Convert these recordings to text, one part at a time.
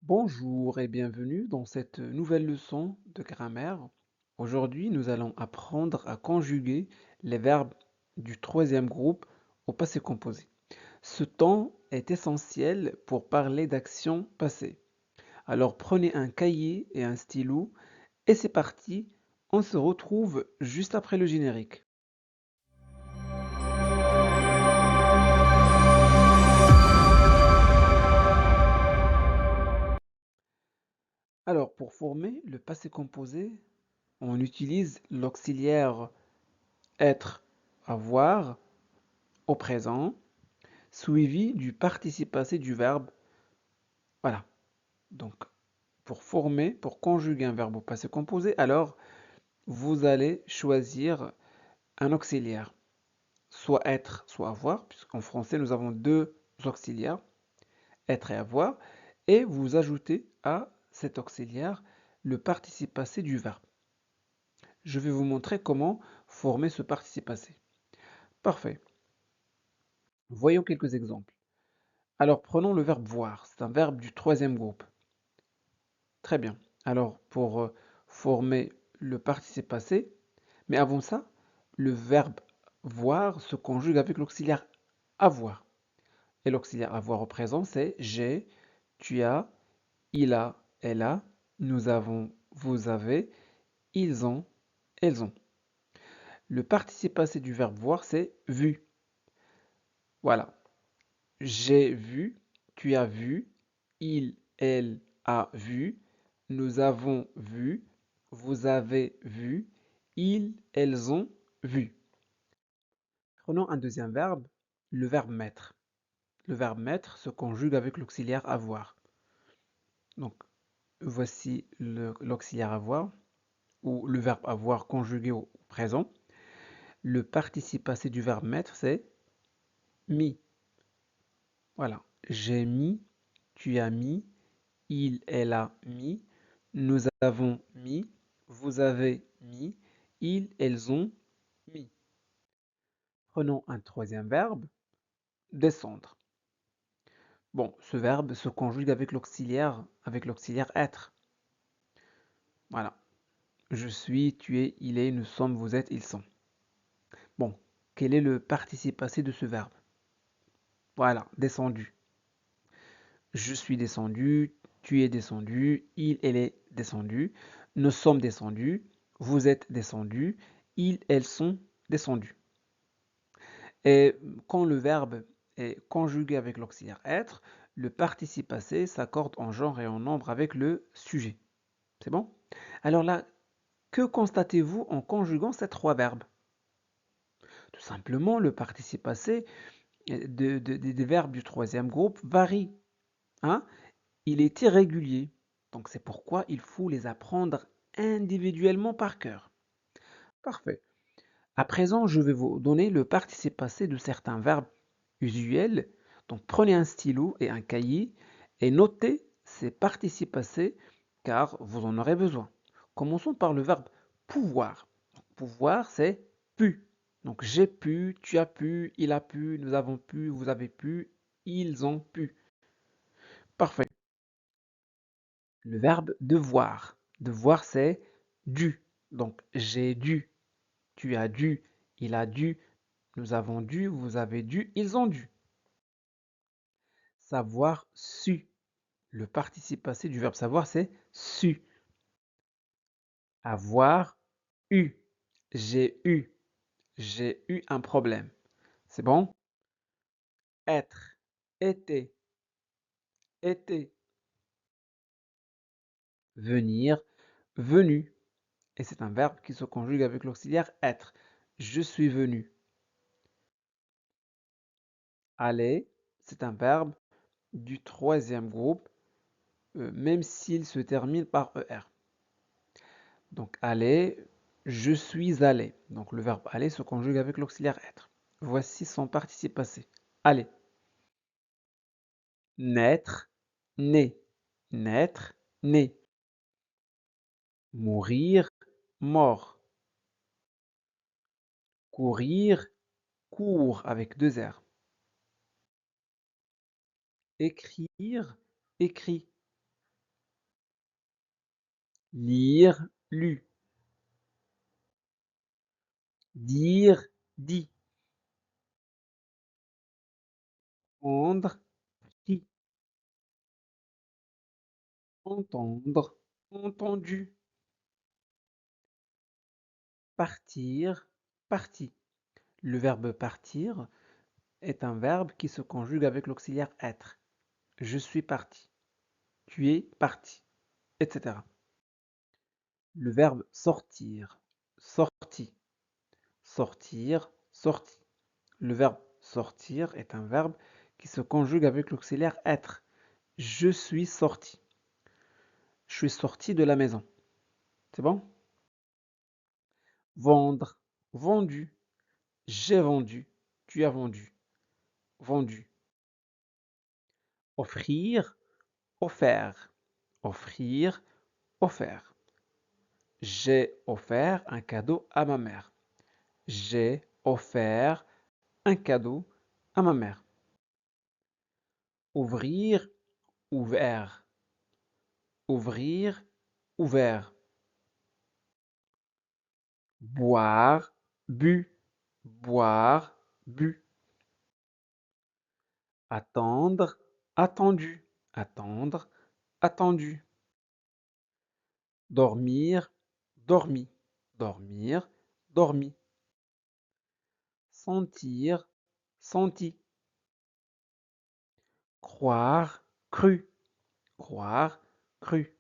Bonjour et bienvenue dans cette nouvelle leçon de grammaire. Aujourd'hui, nous allons apprendre à conjuguer les verbes du troisième groupe au passé composé. Ce temps est essentiel pour parler d'actions passées. Alors prenez un cahier et un stylo et c'est parti. On se retrouve juste après le générique. Alors pour former le passé composé, on utilise l'auxiliaire être, avoir au présent suivi du participe passé du verbe. Voilà. Donc, pour conjuguer un verbe au passé composé, alors vous allez choisir un auxiliaire, soit être, soit avoir, puisqu'en français nous avons deux auxiliaires, être et avoir, et vous ajoutez à cet auxiliaire le participe passé du verbe. Je vais vous montrer comment former ce participe passé. Parfait. Voyons quelques exemples. Alors prenons le verbe voir, c'est un verbe du troisième groupe. Très bien. Alors, pour former le participe passé, mais avant ça, le verbe voir se conjugue avec l'auxiliaire avoir. Et l'auxiliaire avoir au présent, c'est j'ai, tu as, il a, elle a, nous avons, vous avez, ils ont, elles ont. Le participe passé du verbe voir, c'est vu. Voilà. J'ai vu, tu as vu, il, elle a vu, nous avons vu, vous avez vu, ils, elles ont vu. Prenons un deuxième verbe, le verbe mettre. Le verbe mettre se conjugue avec l'auxiliaire avoir. Donc, voici l'auxiliaire avoir, ou le verbe avoir conjugué au présent. Le participe passé du verbe mettre, c'est mis. Voilà. J'ai mis, tu as mis, il, elle a mis, nous avons mis, vous avez mis, ils, elles ont mis. Prenons un troisième verbe, descendre. Bon, ce verbe se conjugue avec l'auxiliaire être. Voilà. Je suis, tu es, il est, nous sommes, vous êtes, ils sont. Bon, quel est le participe passé de ce verbe? Voilà, descendu. Je suis descendu, tu es descendu, il, elle est descendu, nous sommes descendus, vous êtes descendus, ils, elles sont descendus. Et quand le verbe est conjugué avec l'auxiliaire être, le participe passé s'accorde en genre et en nombre avec le sujet. C'est bon? Alors là, que constatez-vous en conjuguant ces trois verbes? Tout simplement, le participe passé des verbes du troisième groupe varie. Hein? Il est irrégulier. Donc c'est pourquoi il faut les apprendre individuellement par cœur. Parfait. À présent, je vais vous donner le participe passé de certains verbes usuels. Donc prenez un stylo et un cahier et notez ces participes passés car vous en aurez besoin. Commençons par le verbe pouvoir. Donc, pouvoir, c'est pu. Donc j'ai pu, tu as pu, il a pu, nous avons pu, vous avez pu, ils ont pu. Parfait. Le verbe devoir. Devoir, c'est dû. Donc j'ai dû, tu as dû, il a dû, nous avons dû, vous avez dû, ils ont dû. Savoir su. Le participe passé du verbe savoir, c'est su. Avoir eu. J'ai eu. J'ai eu un problème. C'est bon? Être. Été. Été. Venir. Venu. Et c'est un verbe qui se conjugue avec l'auxiliaire être. Je suis venu. Aller. C'est un verbe du troisième groupe, même s'il se termine par ER. Donc aller, je suis allé. Donc le verbe aller se conjugue avec l'auxiliaire être. Voici son participe passé. Aller. Naître, né. Naître, né. Mourir, mort. Courir, court avec deux R. Écrire, écrit. lire, lu, dire, dit, prendre, pris, entendre, entendu, partir, parti. Le verbe partir est un verbe qui se conjugue avec l'auxiliaire être. Je suis parti, tu es parti, etc. Le verbe sortir, sorti, sortir, sorti. Le verbe sortir est un verbe qui se conjugue avec l'auxiliaire être. Je suis sorti. Je suis sorti de la maison. C'est bon? Vendre, vendu. J'ai vendu. Tu as vendu. Vendu. Offrir, offert. Offrir, offert. J'ai offert un cadeau à ma mère. J'ai offert un cadeau à ma mère. Ouvrir, ouvert. Ouvrir, ouvert. Boire, bu. Boire, bu. Attendre, attendu. Attendre, attendu. Dormir, dormi. Dormir, dormi. Sentir, senti. Croire, cru. Croire, cru.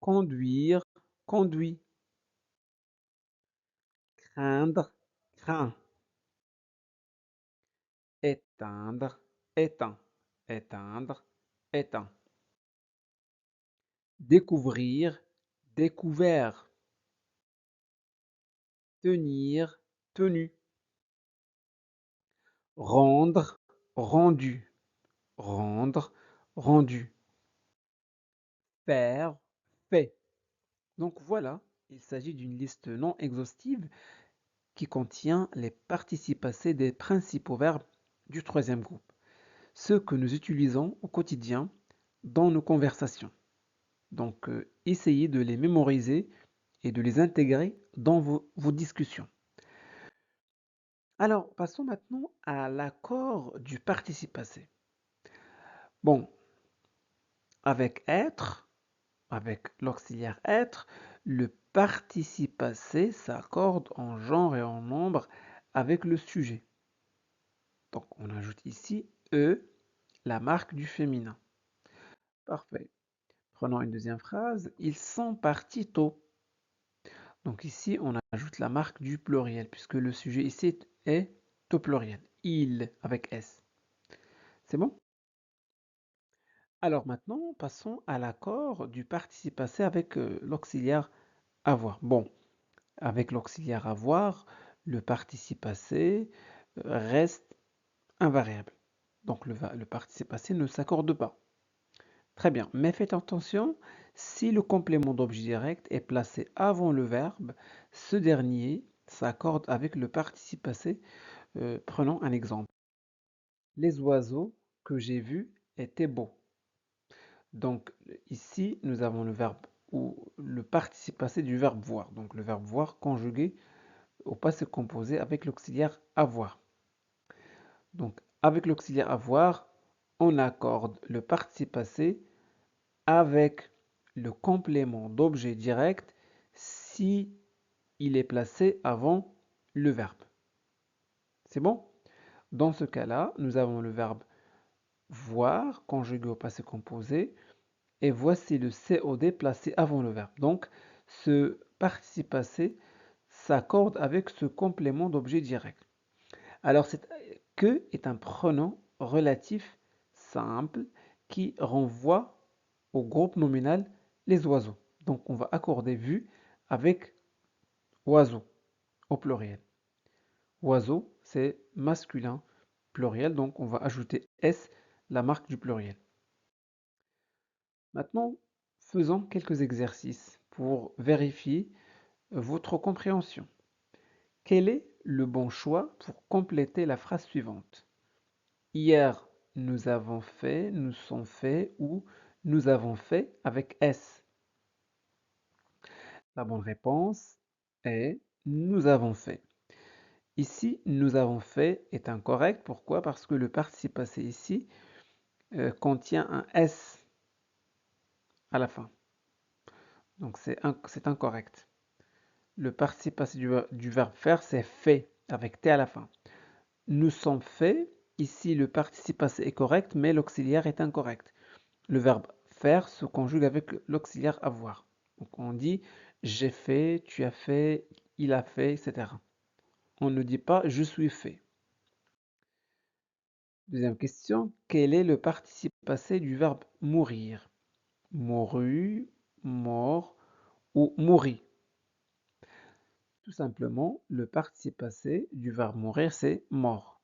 Conduire, conduit. Craindre, craint. Éteindre, éteint. Éteindre, éteint. Découvrir, découvert. Tenir, tenu. Rendre, rendu. Rendre, rendu. Faire, fait. Donc voilà, il s'agit d'une liste non exhaustive qui contient les participes passés des principaux verbes du troisième groupe, ceux que nous utilisons au quotidien dans nos conversations. Donc essayez de les mémoriser et de les intégrer dans vos discussions. Alors, passons maintenant à l'accord du participe passé. Bon, avec être, avec l'auxiliaire être, le participe passé s'accorde en genre et en nombre avec le sujet. Donc, on ajoute ici E, la marque du féminin. Parfait. Prenons une deuxième phrase. Ils sont partis tôt. Donc ici, on ajoute la marque du pluriel, puisque le sujet ici est au pluriel. Il, avec S. C'est bon? Alors maintenant, passons à l'accord du participe passé avec l'auxiliaire avoir. Bon, avec l'auxiliaire avoir, le participe passé reste invariable. Donc le participe passé ne s'accorde pas. Très bien, mais faites attention, si le complément d'objet direct est placé avant le verbe, ce dernier s'accorde avec le participe passé. Prenons un exemple. Les oiseaux que j'ai vus étaient beaux. Donc ici, nous avons le verbe ou le participe passé du verbe voir. Donc le verbe voir conjugué au passé composé avec l'auxiliaire avoir. Donc avec l'auxiliaire avoir, on accorde le participe passé avec le complément d'objet direct si il est placé avant le verbe. C'est bon? Dans ce cas-là, nous avons le verbe voir conjugué au passé composé et voici le COD placé avant le verbe. Donc, ce participe passé s'accorde avec ce complément d'objet direct. Alors, que est un pronom relatif simple qui renvoie au groupe nominal les oiseaux. Donc, on va accorder vu avec oiseau au pluriel. Oiseau, c'est masculin pluriel, donc on va ajouter S, la marque du pluriel. Maintenant, faisons quelques exercices pour vérifier votre compréhension. Quel est le bon choix pour compléter la phrase suivante? Hier, nous avons fait, nous sommes fait ou nous avons fait avec S. La bonne réponse est nous avons fait. Ici, nous avons fait est incorrect. Pourquoi? Parce que le participe passé ici contient un S à la fin. Donc c'est incorrect. Le participe passé du verbe faire, c'est fait, avec T à la fin. Nous sommes faits. Ici, le participe passé est correct, mais l'auxiliaire est incorrect. Le verbe faire se conjugue avec l'auxiliaire avoir. Donc on dit j'ai fait, tu as fait, il a fait, etc. On ne dit pas je suis fait. Deuxième question, quel est le participe passé du verbe mourir? Mouru, mort ou mouri? Tout simplement, le participe passé du verbe mourir, c'est mort.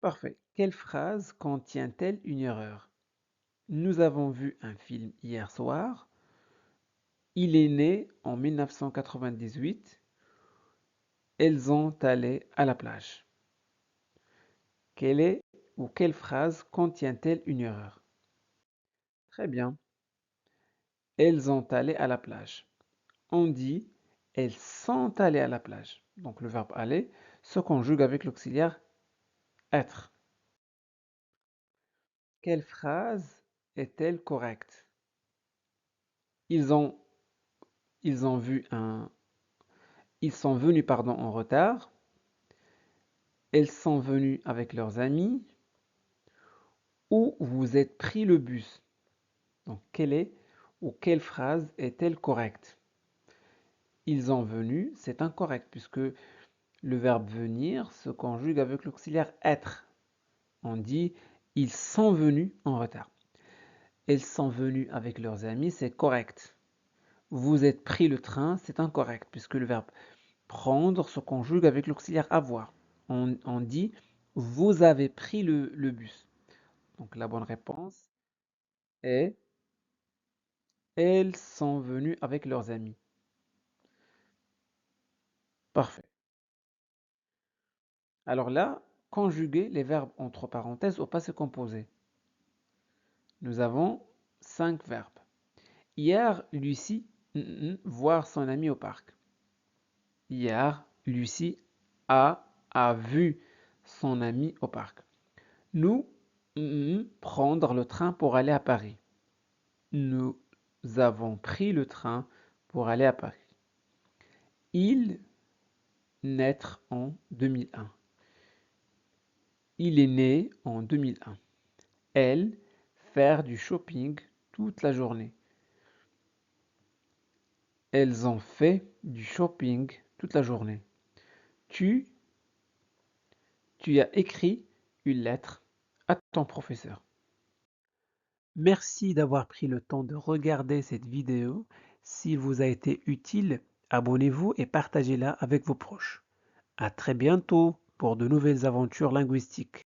Parfait. Quelle phrase contient-elle une erreur? Nous avons vu un film hier soir. Il est né en 1998. Elles ont allé à la plage. Quelle est ou quelle phrase contient-elle une erreur? Très bien. Elles ont allé à la plage. On dit elles sont allées à la plage. Donc le verbe aller se conjugue avec l'auxiliaire être. Quelle phrase est-elle correcte? Ils ont, ils ont vu un, ils sont venus pardon, en retard. Elles sont venues avec leurs amis. Ou vous êtes pris le bus. Donc quelle est ou quelle phrase est-elle correcte? Ils ont venu, c'est incorrect puisque le verbe venir se conjugue avec l'auxiliaire être. On dit ils sont venus en retard. Elles sont venues avec leurs amis, c'est correct. Vous êtes pris le train, c'est incorrect puisque le verbe prendre se conjugue avec l'auxiliaire avoir. On dit vous avez pris le bus. Donc la bonne réponse est elles sont venues avec leurs amis. Parfait. Alors là, conjuguer les verbes entre parenthèses au passé composé. Nous avons 5 verbes. Hier, Lucie voir son ami au parc. Hier, Lucie a vu son ami au parc. Nous prendre le train pour aller à Paris. Nous avons pris le train pour aller à Paris. Il naître en 2001. Il est né en 2001. Elle faire du shopping toute la journée. Elles ont fait du shopping toute la journée. Tu, tu as écrit une lettre à ton professeur. Merci d'avoir pris le temps de regarder cette vidéo. S'il vous a été utile, abonnez-vous et partagez-la avec vos proches. À très bientôt pour de nouvelles aventures linguistiques.